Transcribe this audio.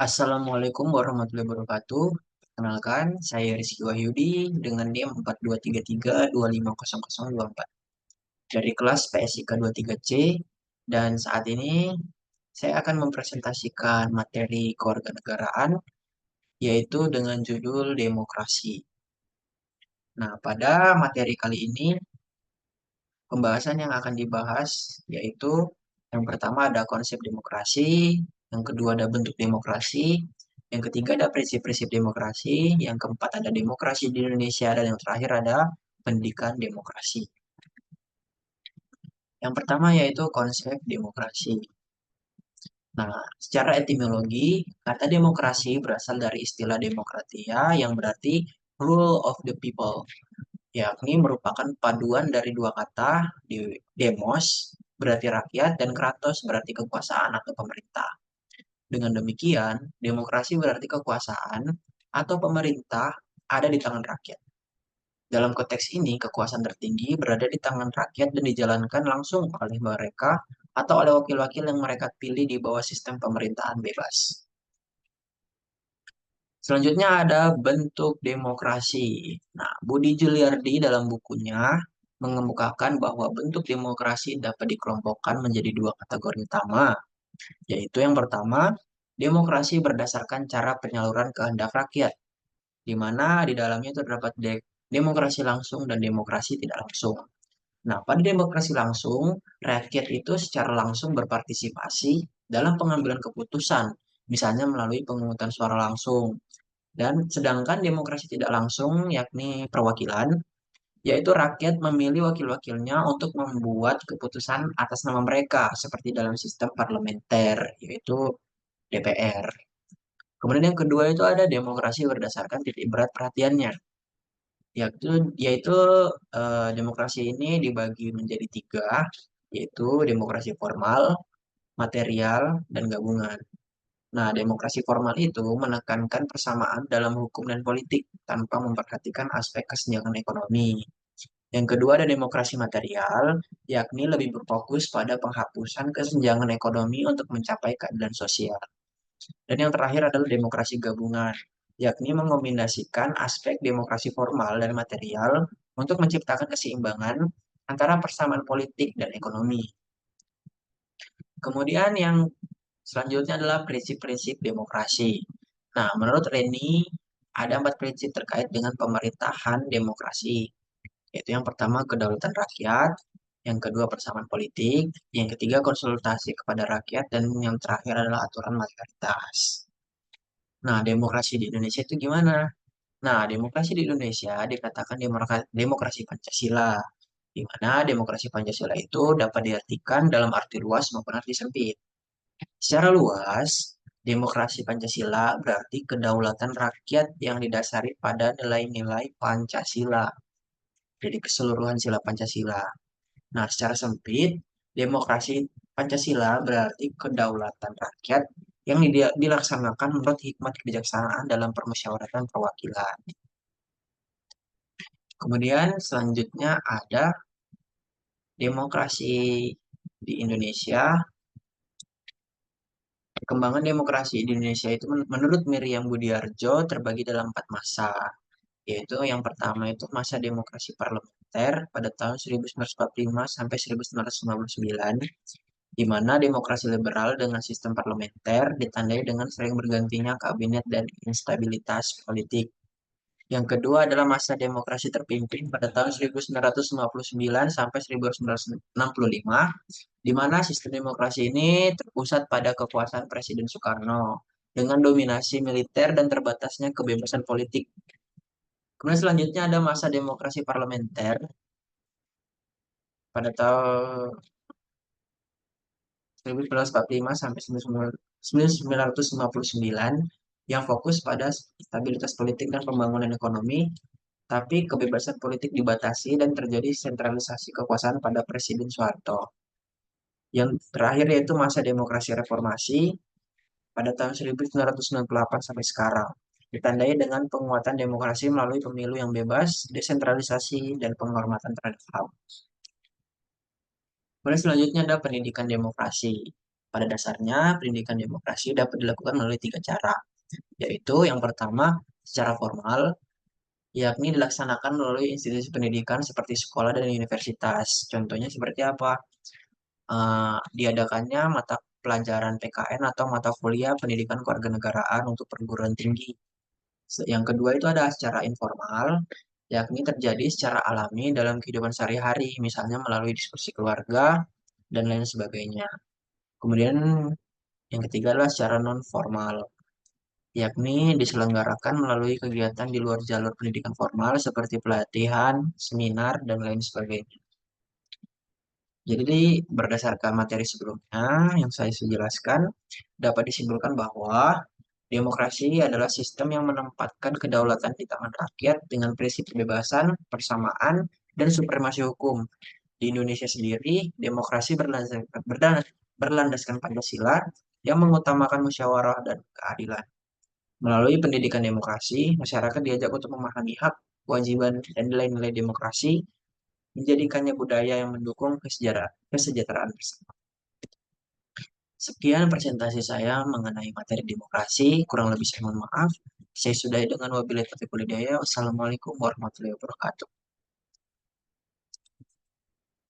Assalamualaikum warahmatullahi wabarakatuh. Perkenalkan, saya Rizky Wahyudi dengan NIM 4233250024 dari kelas PSIK 23C dan saat ini saya akan mempresentasikan materi kewarganegaraan yaitu dengan judul demokrasi. Nah, pada materi kali ini pembahasan yang akan dibahas yaitu yang pertama ada konsep demokrasi, yang kedua ada bentuk demokrasi, yang ketiga ada prinsip-prinsip demokrasi, yang keempat ada demokrasi di Indonesia, dan yang terakhir ada pendidikan demokrasi. Yang pertama yaitu konsep demokrasi. Nah, secara etimologi, kata demokrasi berasal dari istilah demokratia yang berarti rule of the people, yakni merupakan paduan dari dua kata, demos berarti rakyat dan kratos berarti kekuasaan atau pemerintah. Dengan demikian, demokrasi berarti kekuasaan atau pemerintah ada di tangan rakyat. Dalam konteks ini, kekuasaan tertinggi berada di tangan rakyat dan dijalankan langsung oleh mereka atau oleh wakil-wakil yang mereka pilih di bawah sistem pemerintahan bebas. Selanjutnya ada bentuk demokrasi. Nah, Budi Juliardi dalam bukunya mengemukakan bahwa bentuk demokrasi dapat dikelompokkan menjadi dua kategori utama, yaitu yang pertama, demokrasi berdasarkan cara penyaluran kehendak rakyat, di mana di dalamnya terdapat demokrasi langsung dan demokrasi tidak langsung. Nah, pada demokrasi langsung, rakyat itu secara langsung berpartisipasi dalam pengambilan keputusan, misalnya melalui pemungutan suara langsung. Dan sedangkan demokrasi tidak langsung, yakni perwakilan, yaitu rakyat memilih wakil-wakilnya untuk membuat keputusan atas nama mereka, seperti dalam sistem parlementer, yaitu DPR. Kemudian yang kedua itu ada demokrasi berdasarkan titik berat perhatiannya, yaitu demokrasi ini dibagi menjadi tiga, yaitu demokrasi formal, material, dan gabungan. Nah, demokrasi formal itu menekankan persamaan dalam hukum dan politik tanpa memperhatikan aspek kesenjangan ekonomi. Yang kedua ada demokrasi material, yakni lebih berfokus pada penghapusan kesenjangan ekonomi untuk mencapai keadilan sosial. Dan yang terakhir adalah demokrasi gabungan, yakni mengombinasikan aspek demokrasi formal dan material untuk menciptakan keseimbangan antara persamaan politik dan ekonomi. Kemudian yang selanjutnya adalah prinsip-prinsip demokrasi. Nah, menurut Reni, ada 4 prinsip terkait dengan pemerintahan demokrasi, yaitu yang pertama kedaulatan rakyat, yang kedua persamaan politik, yang ketiga konsultasi kepada rakyat, dan yang terakhir adalah aturan mayoritas. Nah, demokrasi di Indonesia itu gimana? Nah, demokrasi di Indonesia dikatakan demokrasi Pancasila, di mana demokrasi Pancasila itu dapat diartikan dalam arti luas maupun arti sempit. Secara luas, demokrasi Pancasila berarti kedaulatan rakyat yang didasari pada nilai-nilai Pancasila, jadi keseluruhan sila Pancasila. Nah, secara sempit, demokrasi Pancasila berarti kedaulatan rakyat yang dilaksanakan menurut hikmat kebijaksanaan dalam permusyawaratan perwakilan. Kemudian selanjutnya ada demokrasi di Indonesia. Perkembangan demokrasi di Indonesia itu menurut Miriam Budiarjo terbagi dalam 4 masa, yaitu yang pertama itu masa demokrasi parlementer pada tahun 1945 sampai 1959, di mana demokrasi liberal dengan sistem parlementer ditandai dengan sering bergantinya kabinet dan instabilitas politik. Yang kedua adalah masa demokrasi terpimpin pada tahun 1959 sampai 1965, di mana sistem demokrasi ini terpusat pada kekuasaan Presiden Soekarno dengan dominasi militer dan terbatasnya kebebasan politik. Kemudian selanjutnya ada masa demokrasi parlementer pada tahun 1945 sampai 1959 yang fokus pada stabilitas politik dan pembangunan ekonomi, tapi kebebasan politik dibatasi dan terjadi sentralisasi kekuasaan pada Presiden Soeharto. Yang terakhir yaitu masa demokrasi reformasi pada tahun 1998 sampai sekarang. Ditandai dengan penguatan demokrasi melalui pemilu yang bebas, desentralisasi, dan penghormatan terhadap HAM. Kemudian selanjutnya ada pendidikan demokrasi. Pada dasarnya, pendidikan demokrasi dapat dilakukan melalui tiga cara, yaitu yang pertama secara formal, yakni dilaksanakan melalui institusi pendidikan seperti sekolah dan universitas. Contohnya seperti apa? Diadakannya mata pelajaran PKN atau mata kuliah pendidikan kewarganegaraan untuk perguruan tinggi. Yang kedua itu ada secara informal, yakni terjadi secara alami dalam kehidupan sehari-hari, misalnya melalui diskusi keluarga dan lain sebagainya. Kemudian yang ketiga adalah secara non formal, yakni diselenggarakan melalui kegiatan di luar jalur pendidikan formal seperti pelatihan, seminar, dan lain sebagainya. Jadi berdasarkan materi sebelumnya yang saya sudah jelaskan, dapat disimpulkan bahwa demokrasi adalah sistem yang menempatkan kedaulatan di tangan rakyat dengan prinsip kebebasan, persamaan, dan supremasi hukum. Di Indonesia sendiri, demokrasi berlandaskan Pancasila yang mengutamakan musyawarah dan keadilan. Melalui pendidikan demokrasi, masyarakat diajak untuk memahami hak, kewajiban, dan nilai-nilai demokrasi, menjadikannya budaya yang mendukung kesejahteraan bersama. Sekian presentasi saya mengenai materi demokrasi. Kurang lebih saya mohon maaf. Saya sudahi dengan wabillahi taufiq wal hidayah. Wassalamualaikum warahmatullahi wabarakatuh.